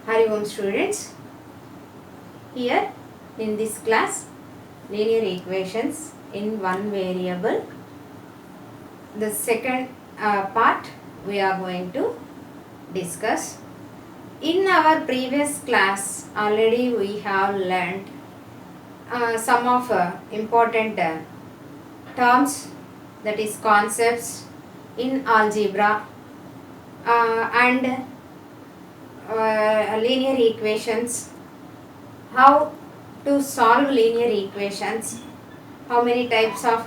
Hari Om students, here in this class linear equations in one variable. The second part we are going to discuss. In our previous class already we have learned some of important terms, that is concepts in algebra and linear equations, how to solve linear equations, how many types of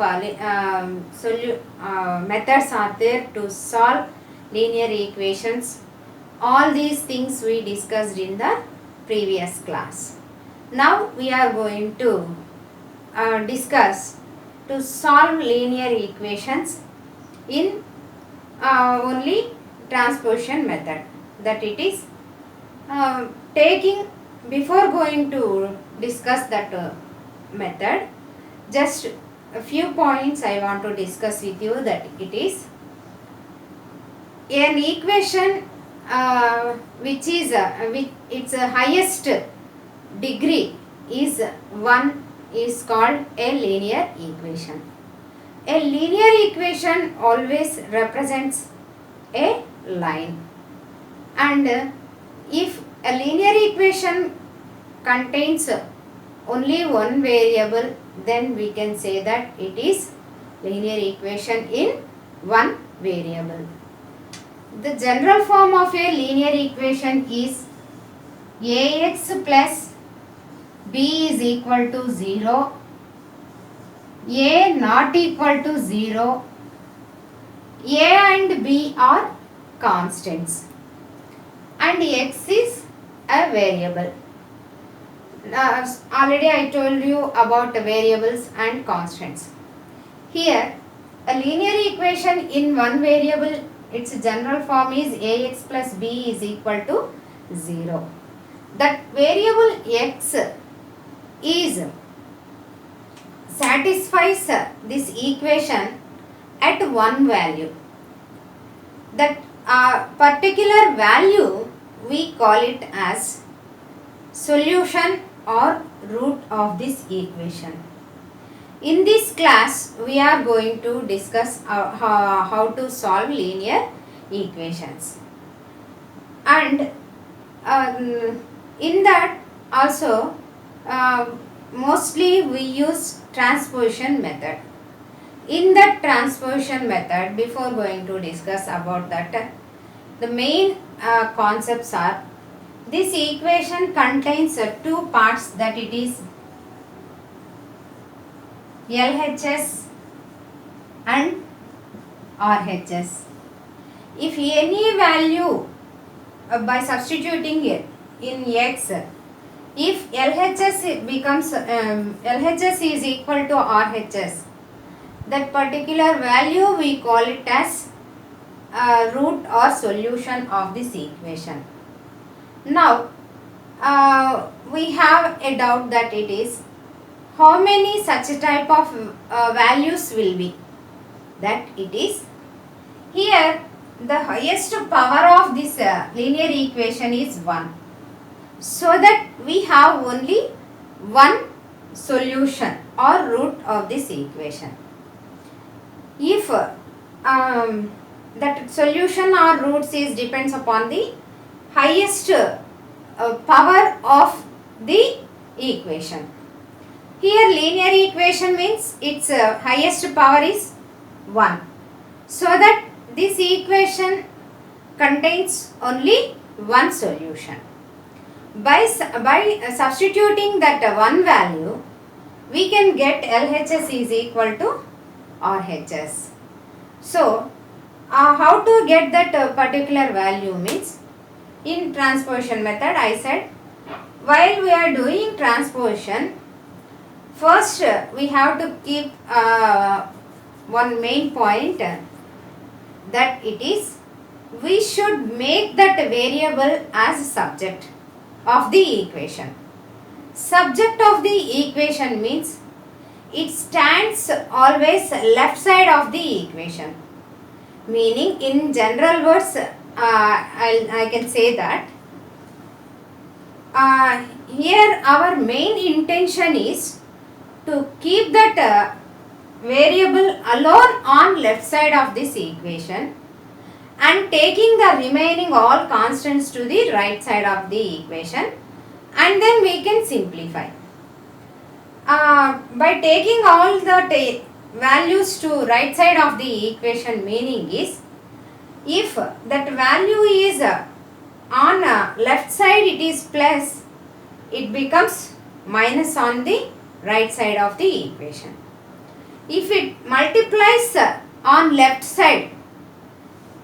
methods are there to solve linear equations. All these things we discussed in the previous class. Now we are going to discuss to solve linear equations in only transposition method, that it is taking, before going to discuss that method, just a few points I want to discuss with you. That it is an equation which is with its highest degree is 1 is called a linear equation. A linear equation always represents a line, and if a linear equation contains only one variable, then we can say that it is linear equation in one variable. The general form of a linear equation is ax plus b is equal to 0, a not equal to 0, a and b are constants, and x is a variable. Already I told you about variables and constants. Here a linear equation in one variable, its general form is ax plus b is equal to 0. That variable x is satisfies this equation at one value. That particular value we call it as solution or root of this equation. In this class we are going to discuss how to solve linear equations, and in that also mostly we use transposition method. In that transposition method, before going to discuss about that, the main concepts are, this equation contains two parts, that it is LHS and RHS. If any value by substituting it in x, if LHS becomes LHS is equal to RHS, that particular value we call it as root or solution of this equation. Now we have a doubt that it is how many such type of values will be. That it is here the highest power of this linear equation is 1. So that we have only one solution or root of this equation. If that solution or roots is depends upon the highest power of the equation. Here linear equation means its highest power is 1. So that this equation contains only one solution. By substituting that one value, we can get LHS is equal to RHS. So how to get that particular value means, in transposition method I said, while we are doing transposition, first we have to keep one main point, that it is we should make that variable as subject of the equation. Subject of the equation means it stands always left side of the equation. Meaning in general words I can say that here our main intention is to keep that variable alone on left side of this equation and taking the remaining all constants to the right side of the equation, and then we can simplify. By taking all the values to right side of the equation, meaning is if that value is on left side it is plus, it becomes minus on the right side of the equation. If it multiplies on left side,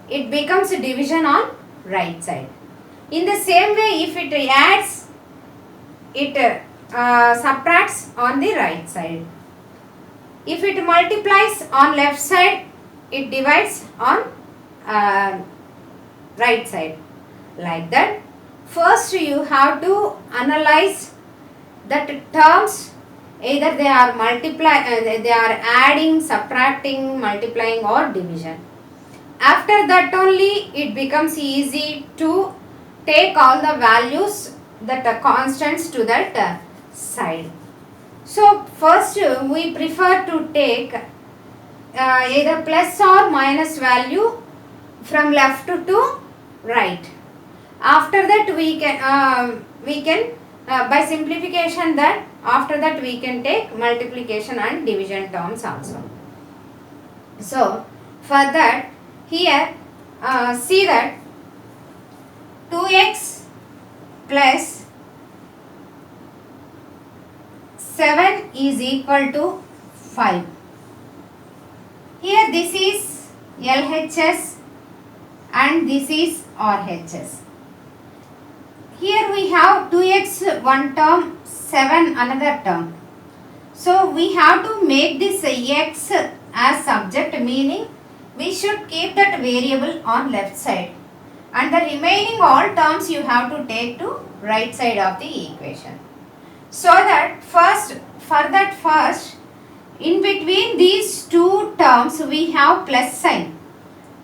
it becomes a division on right side. In the same way, if it adds, it subtracts on the right side. If it multiplies on left side, it divides on right side. Like that. First you have to analyze that terms, either they are they are adding, subtracting, multiplying or division. After that only it becomes easy to take all the values, that are constants, to that side. So first we prefer to take either plus or minus value from left to right. After that we can by simplification, that after that we can take multiplication and division terms also. So for that, here see that 2x plus 7 is equal to 5. Here this is LHS and this is RHS. Here we have 2x one term, 7 another term. So we have to make this x as subject, meaning we should keep that variable on left side, and the remaining all terms you have to take to right side of the equation. So that first, in between these two terms we have plus sign.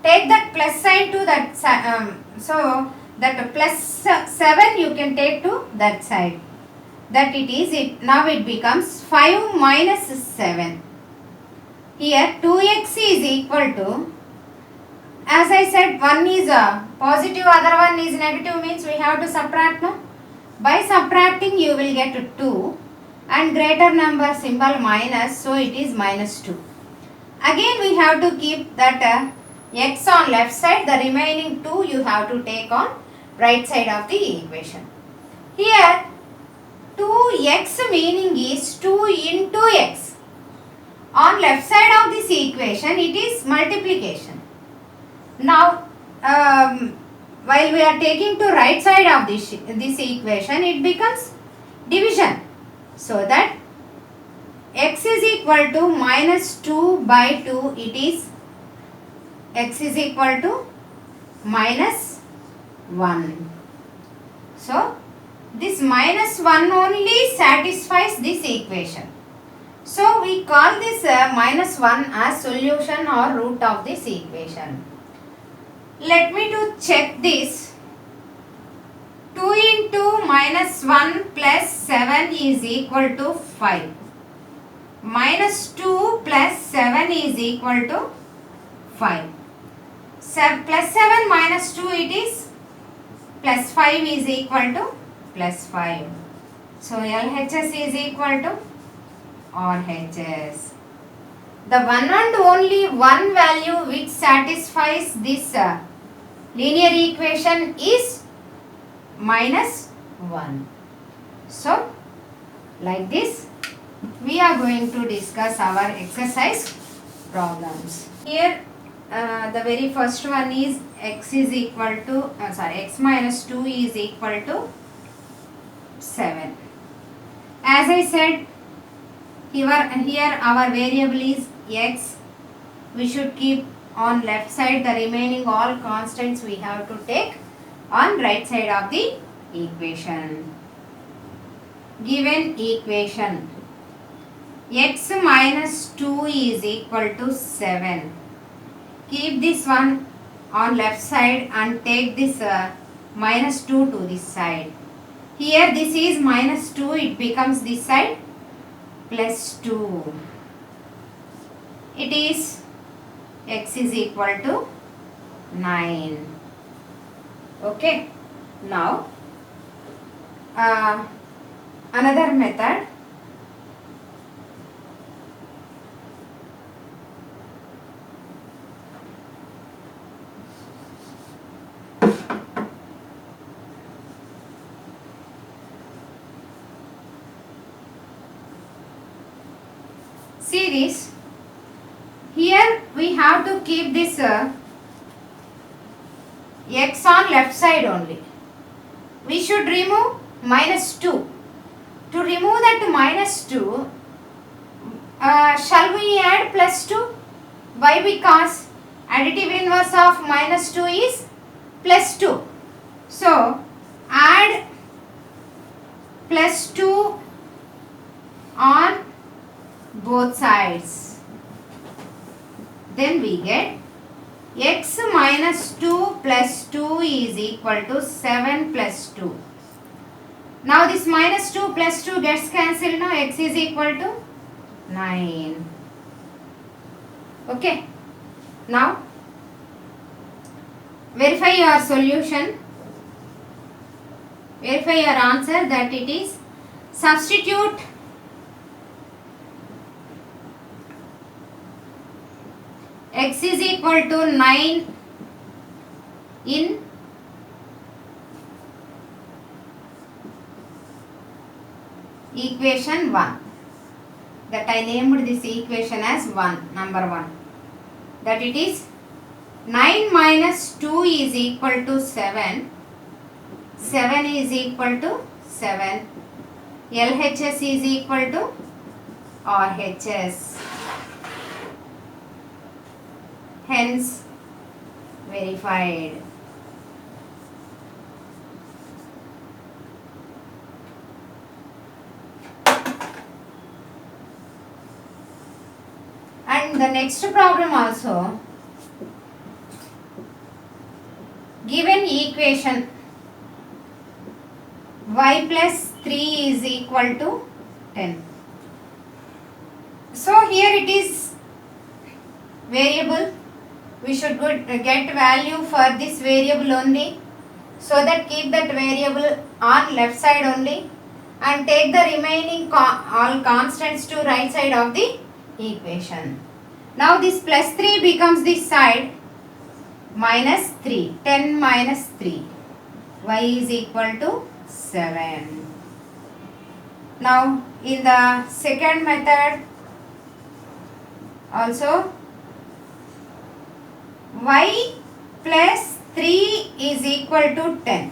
Take that plus sign to that side. So that plus 7 you can take to that side. That it is it. Now it becomes 5 minus 7. Here 2x is equal to, as I said, one is a positive, other one is negative, means we have to subtract, no? By subtracting you will get 2 and greater number symbol minus, so it is minus 2. Again we have to keep that x on left side, the remaining 2 you have to take on right side of the equation. Here 2x meaning is 2 into x. On left side of this equation it is multiplication. Now while we are taking to right side of this equation, it becomes division. So that x is equal to minus 2 by 2, it is x is equal to minus 1. So this minus 1 only satisfies this equation. So we call this minus 1 as solution or root of this equation. Let me to check this. 2 into minus 1 plus 7 is equal to 5. Minus 2 plus 7 is equal to 5. Plus 7 minus 2 it is plus 5 is equal to plus 5. So LHS is equal to RHS. The one and only one value which satisfies this linear equation is minus 1. So like this we are going to discuss our exercise problems. Here the very first one is x is equal to x minus 2 is equal to 7. As I said, here our variable is x. We should keep on left side, the remaining all constants we have to take on right side of the equation. Given equation, x minus 2 is equal to 7. Keep this one on left side and take this minus 2 to this side. Here this is minus 2, it becomes this side plus 2. It is x is equal to 9. Okay. Now another method. See this. Here we have to keep this x on left side only. We should remove minus 2. To remove that minus 2, shall we add plus 2? Why? Because additive inverse of minus 2 is plus 2. So, add plus 2 on both sides. Then we get x minus 2 plus 2 is equal to 7 plus 2. Now this minus 2 plus 2 gets cancelled. Now x is equal to 9. Okay. Now verify your solution. Verify your answer that it is. Substitute x is equal to 9 in equation 1. That I named this equation as 1, number 1. That it is 9 minus 2 is equal to 7. 7 is equal to 7. LHS is equal to RHS. Hence, verified. And the next problem also, given equation y plus 3 is equal to 10. So here it is variable. We should get value for this variable only. So that keep that variable on left side only and take the remaining all constants to right side of the equation. Now this plus 3 becomes this side minus 3. 10 minus 3. Y is equal to 7. Now in the second method also, y plus 3 is equal to 10.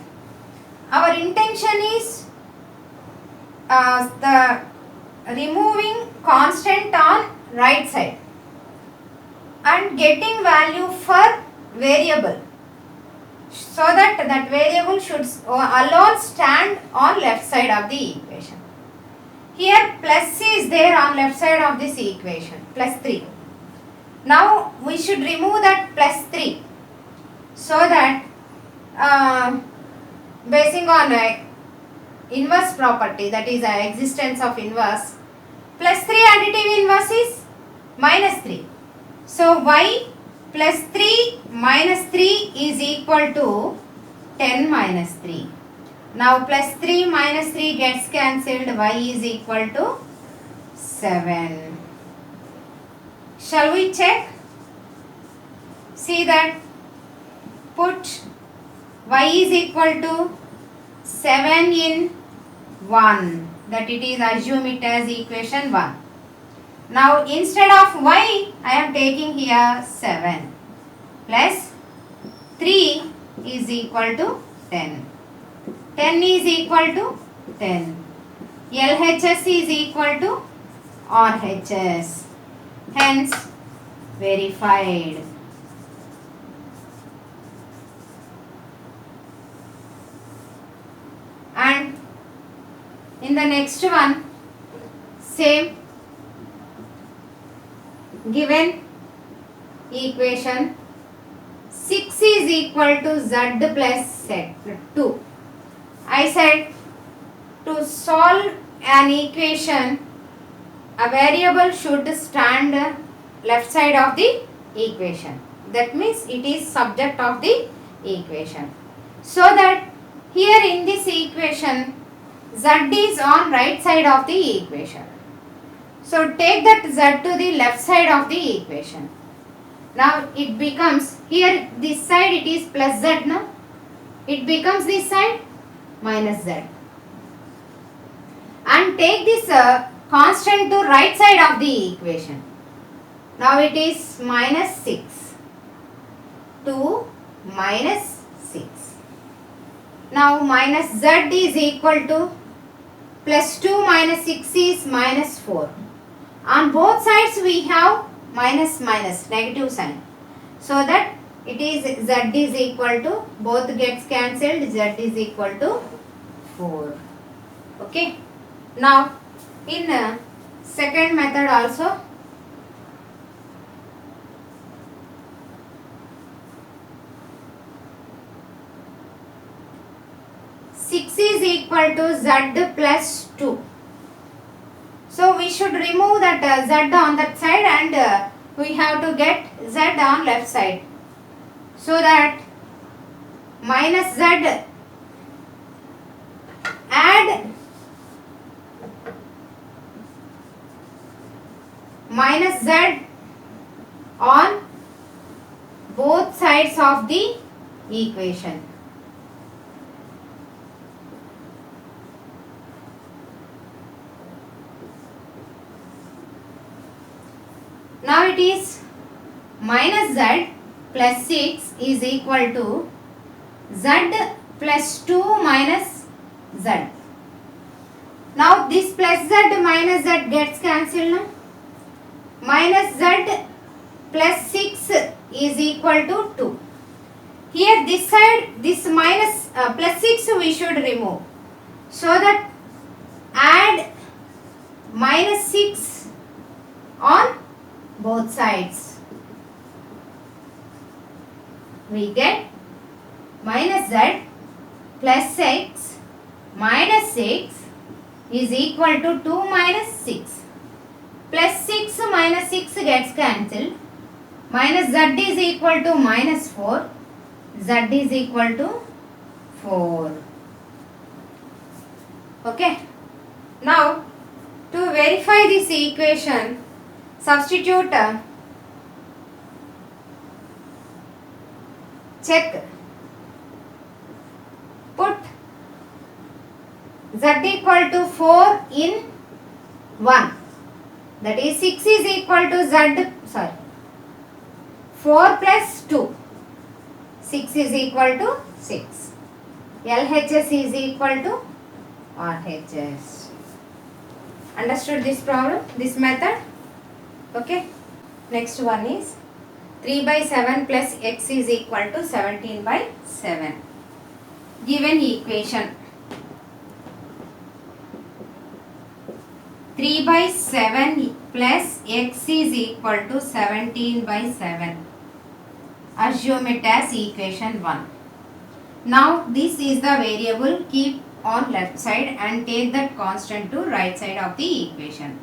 Our intention is the removing constant on right side and getting value for variable, so that that variable should alone stand on left side of the equation. Here plus is there on left side of this equation, plus 3. Now we should remove that plus 3, so that basing on inverse property, that is existence of inverse, plus 3 additive inverse is minus 3. So y plus 3 minus 3 is equal to 10 minus 3. Now plus 3 minus 3 gets cancelled, y is equal to 7. Shall we check? See that, put y is equal to 7 in 1, that it is, assume it as equation 1. Now instead of y, I am taking here 7 plus 3 is equal to 10. 10 is equal to 10. LHS is equal to RHS. Hence, verified. And in the next one, same, given equation 6 is equal to z plus z 2. I said to solve an equation, a variable should stand left side of the equation. That means it is subject of the equation. So that here in this equation, z is on right side of the equation. So take that z to the left side of the equation. Now it becomes, here this side it is plus z, no? It becomes this side minus z. And take this constant to right side of the equation. Now it is minus 6. 2 minus 6. Now minus z is equal to plus 2 minus 6 is minus 4. On both sides we have minus minus, negative sign. So that it is z is equal to, both gets cancelled, z is equal to 4. Okay. Now in second method also, is equal to z plus 2. So we should remove that z on that side and we have to get z on left side. So that minus z, add minus z on both sides of the equation. Now it is minus z plus 6 is equal to z plus 2 minus z. Now this plus z minus z gets cancelled now. Minus z plus 6 is equal to 2. Here this side, this minus plus 6 we should remove. So that add minus 6 on both sides. We get minus z plus 6 minus 6 is equal to 2 minus 6. Plus 6 minus 6 gets cancelled. Minus z is equal to minus 4. Z is equal to 4. Okay. Now to verify this equation, substitute check, put z equal to 4 in 1, that is 6 is equal to z, 4 plus 2, 6 is equal to 6, LHS is equal to RHS. Understood this problem, this method? Okay. Next one is 3 by 7 plus x is equal to 17 by 7. Given equation, 3 by 7 plus x is equal to 17 by 7. Assume it as equation 1. Now this is the variable, keep on left side and take that constant to right side of the equation.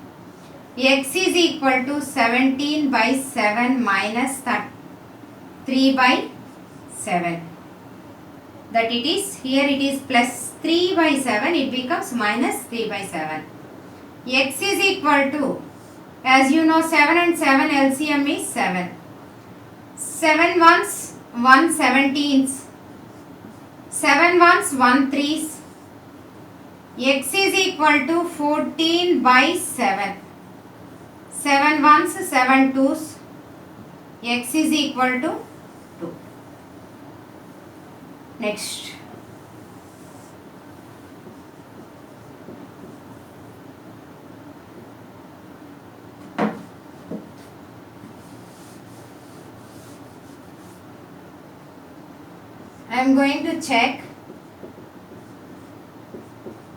X is equal to 17 by 7 minus 3 by 7. That it is, here it is plus 3 by 7, it becomes minus 3 by 7. X is equal to, as you know, 7 and 7 LCM is 7. 7 ones, 1 17s. 7 ones, 1 3s. X is equal to 14 by 7. 7 ones, 7 twos. X is equal to 2. Next. I am going to check.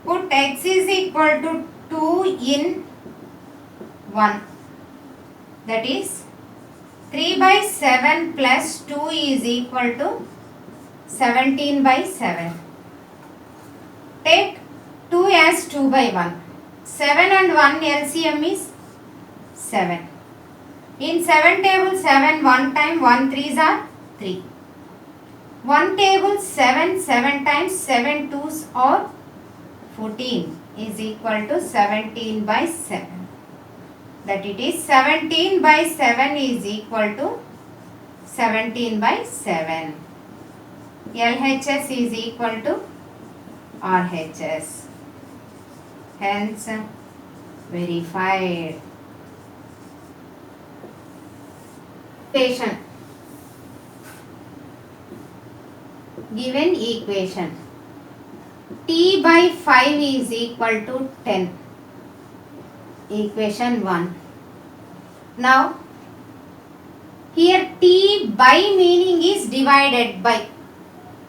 Put x is equal to 2 in 1. That is 3 by 7 plus 2 is equal to 17 by 7. Take 2 2 as 2 by 1. 7 and 1 LCM is 7. In 7 table 7 1 time 1 3s are 3. 1 table 7 7 times 7 2s or 14 is equal to 17 by 7. That it is 17 by 7 is equal to 17 by 7. LHS is equal to RHS. Hence, verified. Equation. Given equation. T by 5 is equal to 10. Equation 1. Now, here T by meaning is divided by.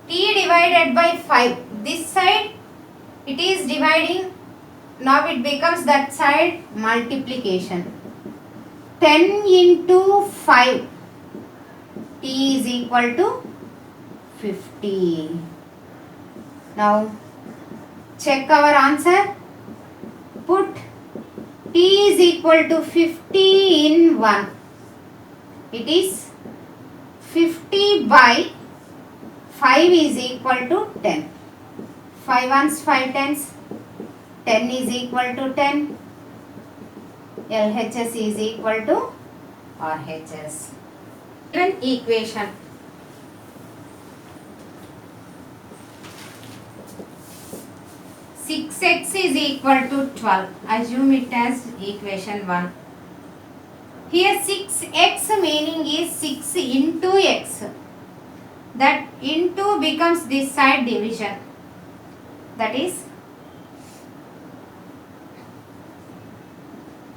T divided by 5. This side it is dividing. Now it becomes that side multiplication. 10 into 5. T is equal to 50. Now check our answer. Put T is equal to 50 in 1. It is 50 by 5 is equal to 10. 5 ones, 5 tens. 10 is equal to 10. LHS is equal to RHS. Given equation. Six x is equal to 12. Assume it as equation 1. Here 6x meaning is 6 into x. That into becomes this side division. That is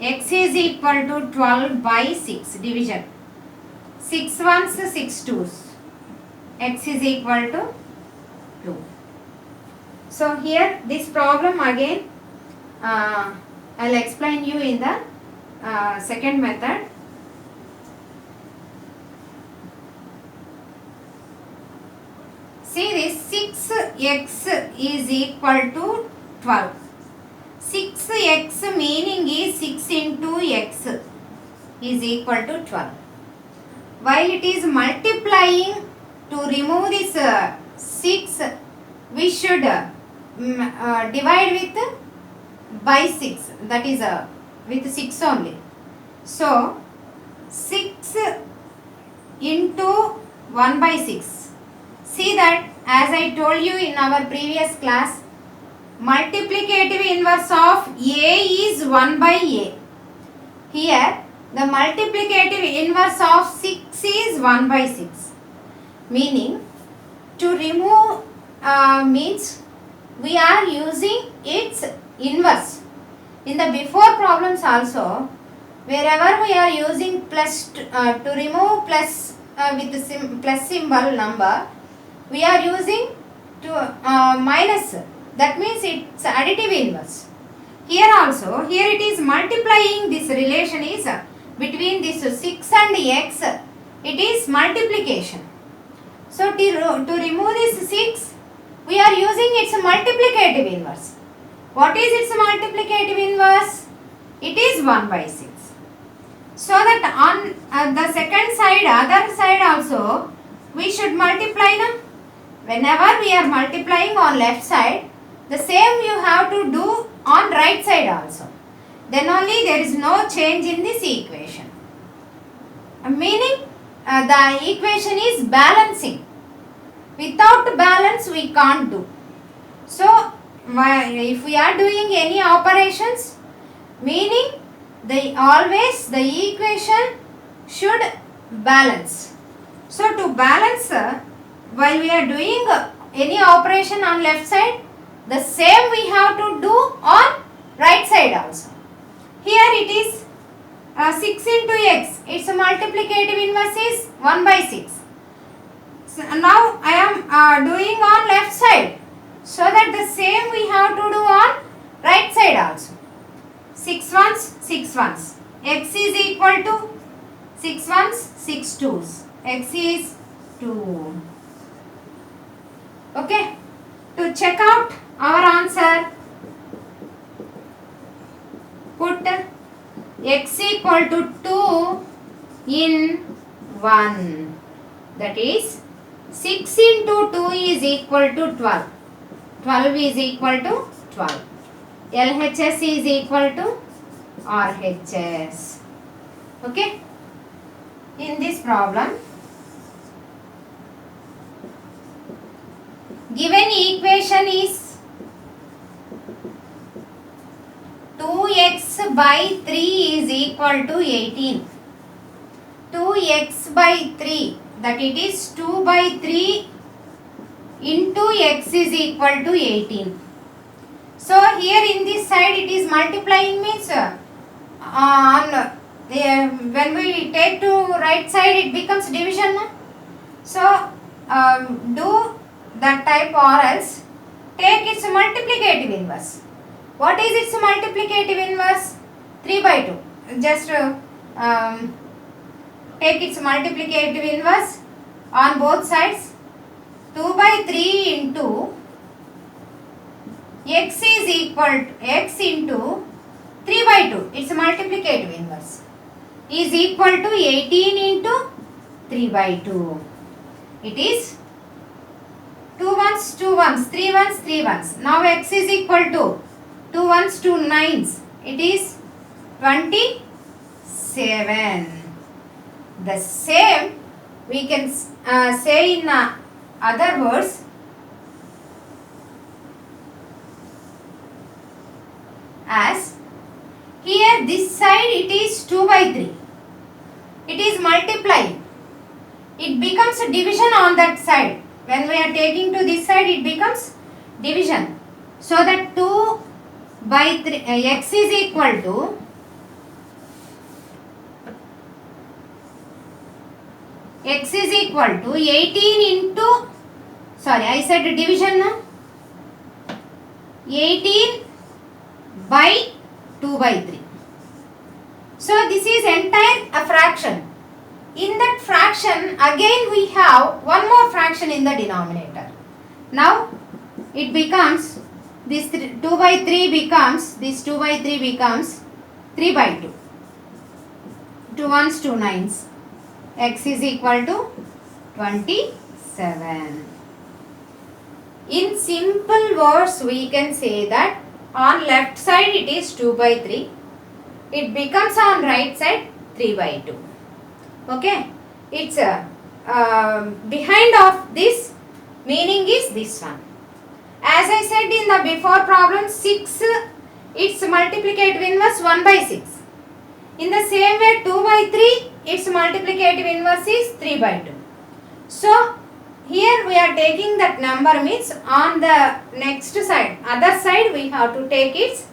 x is equal to 12 by 6 division. 6 ones, 6 twos. X is equal to 2. So here this problem again I'll explain you in the second method. See this 6x is equal to 12. 6x meaning is 6 into x is equal to 12. While it is multiplying, to remove this 6 we should divide with by 6, that is with 6 only. So 6 into 1 by 6. See that as I told you in our previous class, multiplicative inverse of A is 1 by A. Here the multiplicative inverse of 6 is 1 by 6. Meaning to remove means we are using its inverse. In the before problems also, wherever we are using plus to remove plus with the plus symbol number, we are using to minus. That means it's additive inverse. Here also, here it is multiplying, this relation is between this 6 and x, it is multiplication. So to remove this 6, we are using its multiplicative inverse. What is its multiplicative inverse? It is 1 by 6. So that on the second side, other side also, we should multiply them. Whenever we are multiplying on left side, the same you have to do on right side also. Then only there is no change in this equation. Meaning the equation is balancing. Without balance we can't do. So if we are doing any operations, meaning always the equation should balance. So to balance, while we are doing any operation on left side, the same we have to do on right side also. Here it is 6 into x, its multiplicative inverse is 1 by 6. So now I am doing on left side, so that the same we have to do on right side also. 6 ones, 6 ones. X is equal to 6 ones, 6 twos. X is 2. Okay. To check out our answer, put x equal to 2 in 1. That is 6 into 2 is equal to 12. 12 is equal to 12. LHS is equal to RHS. Okay. In this problem, given equation is 2x by 3 is equal to 18. 2x by 3, that it is 2 by 3 into x is equal to 18. So here in this side it is multiplying, means when we take to right side it becomes division. So do that type or else take its multiplicative inverse. What is its multiplicative inverse? 3 by 2. Just take its multiplicative inverse on both sides. 2 by 3 into x is equal to x into 3 by 2. Its multiplicative inverse is equal to 18 into 3 by 2. It is 2 ones, 2 ones, 3 ones, 3 ones. Now x is equal to 2 ones, 2 nines. It is 27. The same we can say in other words, as here this side it is 2 by 3. It is multiplying. It becomes a division on that side. When we are taking to this side it becomes division. So that 2 by 3 x is equal to x is equal to 18 into, sorry I said division now, 18 by 2 by 3. So this is entire a fraction. In that fraction again we have one more fraction in the denominator. Now it becomes this 2 by 3 becomes, this 2 by 3 becomes 3 by 2. 2 ones, 2 nines. X is equal to 27. In simple words we can say that on left side it is 2 by 3. It becomes on right side 3 by 2. Okay. It's behind of this meaning is this one. As I said in the before problem, 6 its multiplicative inverse 1 by 6. In the same way 2 by 3 its multiplicative inverse is 3 by 2. So here we are taking that number, means on the next side, other side we have to take it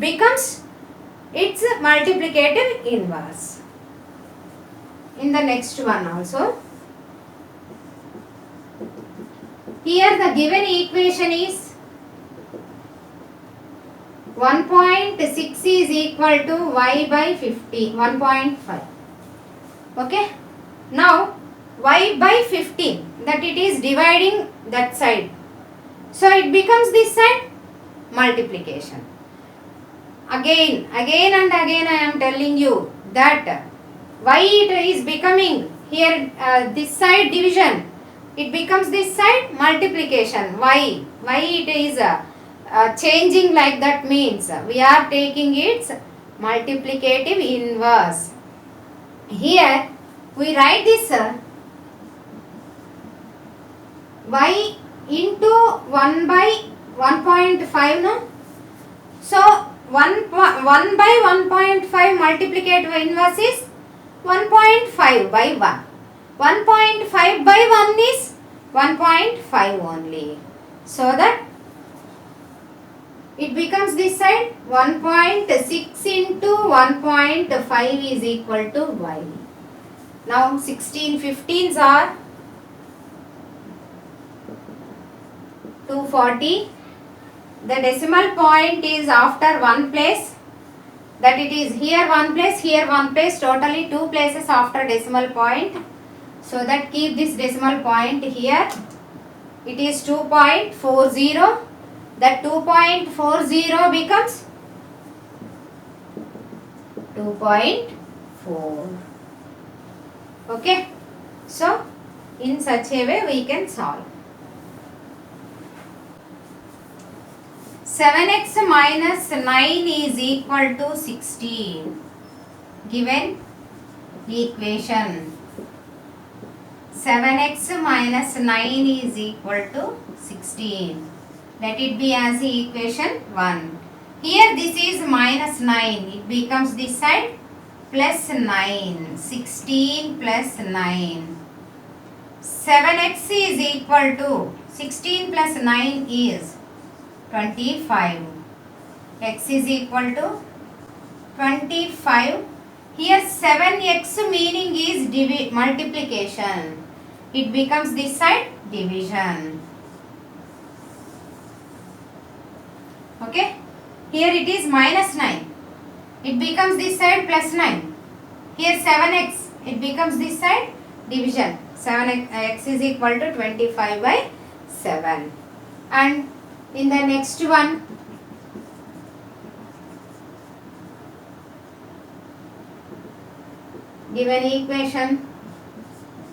becomes its multiplicative inverse. In the next one also, here the given equation is 1.6 is equal to y by 50, 1.5. Okay. Now y by 15, that it is dividing that side. So it becomes this side multiplication. Again and again I am telling you that why it is becoming here this side division. It becomes this side multiplication. Why it is changing like that means we are taking its multiplicative inverse. Here we write this y into 1 by 1.5 no. So 1 by 1.5 multiplicative inverse is 1.5 by 1. 1.5 by 1 is 1.5 only. So that it becomes this side 1.6 into 1.5 is equal to y. Now 16 15s are 240. The decimal point is after one place, that it is here one place, here one place, totally two places after decimal point. So that keep this decimal point here. It is 2.40. That 2.40 becomes 2.4. Okay. So, in such a way we can solve. 7x minus 9 is equal to 16. Given equation. 7x minus 9 is equal to 16. Let it be as equation 1. Here this is minus 9. It becomes this side plus 9. 16 plus 9. 7x is equal to 16 plus 9 is 25. X is equal to 25. Here 7x meaning is multiplication. It becomes this side division. Okay. Here it is minus 9. It becomes this side plus 9. Here 7x. It becomes this side division. 7x is equal to 25 by 7. And in the next one, given equation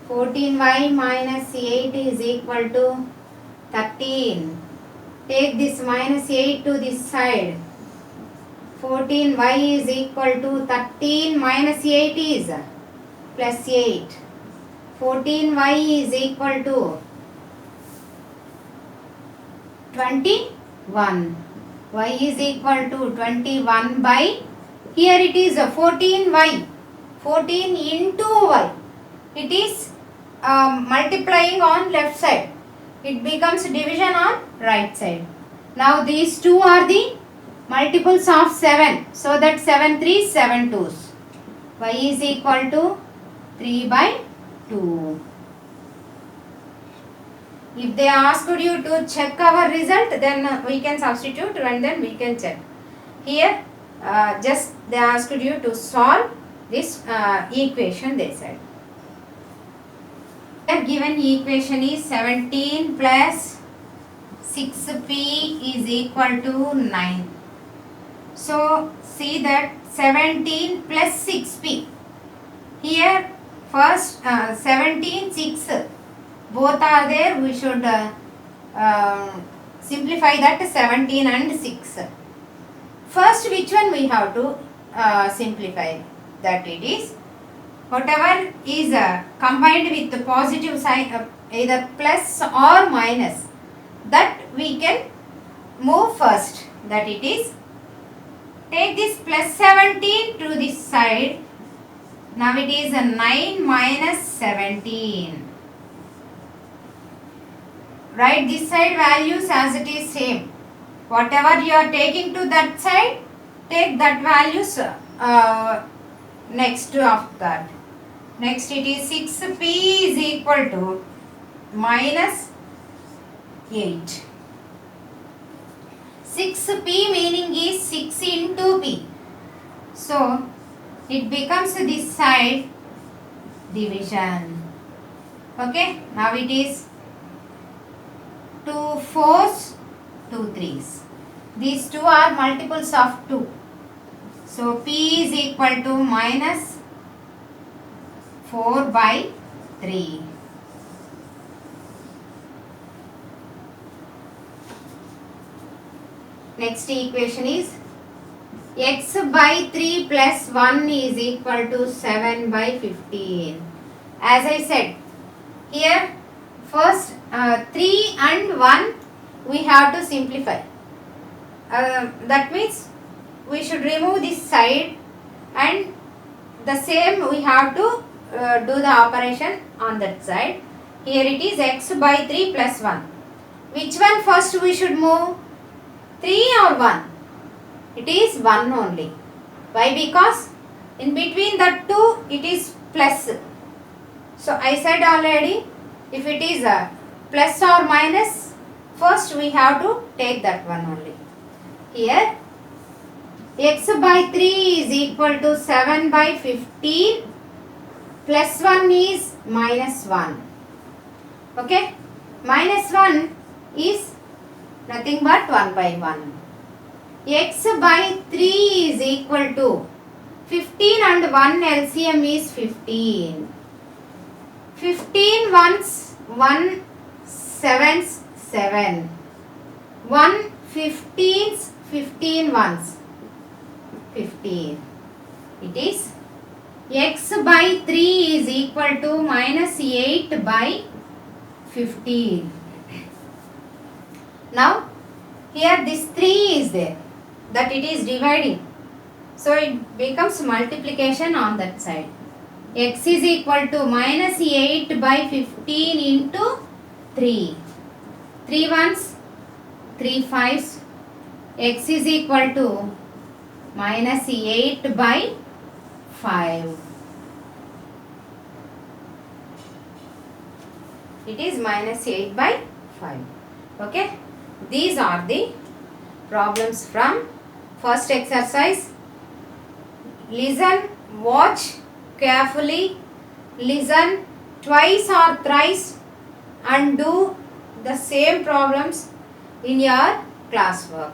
14y minus 8 is equal to 13. Take this minus 8 to this side. 14y is equal to 13 minus 8 is plus 8. 14y is equal to 21. Y is equal to 21 by, here it is 14y. 14 into y. It is multiplying on left side. It becomes division on right side. Now these two are the multiples of 7. So that 7 3s, 7 2s. Y is equal to 3 by 2. If they asked you to check our result, then we can substitute and then we can check. Here just they asked you to solve this equation, they said. The given equation is 17 plus 6p is equal to 9. So see that 17 plus 6p. Here first 17, 6. Both are there. We should simplify that 17 and 6. First, which one we have to simplify? That it is whatever is combined with the positive sign, either plus or minus, that we can move first. That it is, take this plus 17 to this side. Now it is a 9 minus 17. Write this side values as it is same. Whatever you are taking to that side, take that values next to of that. Next it is 6p is equal to minus 8. 6p meaning is 6 into p. So it becomes this side division. Okay. Now it is 2 4s, 2 3s. These two are multiples of 2. So p is equal to minus 4 by 3. Next equation is x by 3 plus 1 is equal to 7 by 15. As I said, here first 3 and 1 we have to simplify. That means we should remove this side and the same we have to do the operation on that side. Here it is x by 3 plus 1. Which one first we should move? 3 or 1? It is 1 only. Why? Because in between the two it is plus. So I said already, if it is a plus or minus, first we have to take that one only. Here x by 3 is equal to 7 by 15, plus 1 is minus 1. Okay, minus 1 is nothing but 1 by 1. X by 3 is equal to 15 and 1 LCM is 15. 15 ones, 1 sevens, 7. 1 15s, 15 ones, 15. It is x by 3 is equal to minus 8 by 15. Now, here this 3 is there, that it is dividing. So, it becomes multiplication on that side. X is equal to minus 8 by 15 into 3. 3 ones, 3 fives. X is equal to minus 8 by 5. It is minus 8 by 5. Okay. These are the problems from first exercise. Listen, watch carefully, listen twice or thrice and do the same problems in your classwork.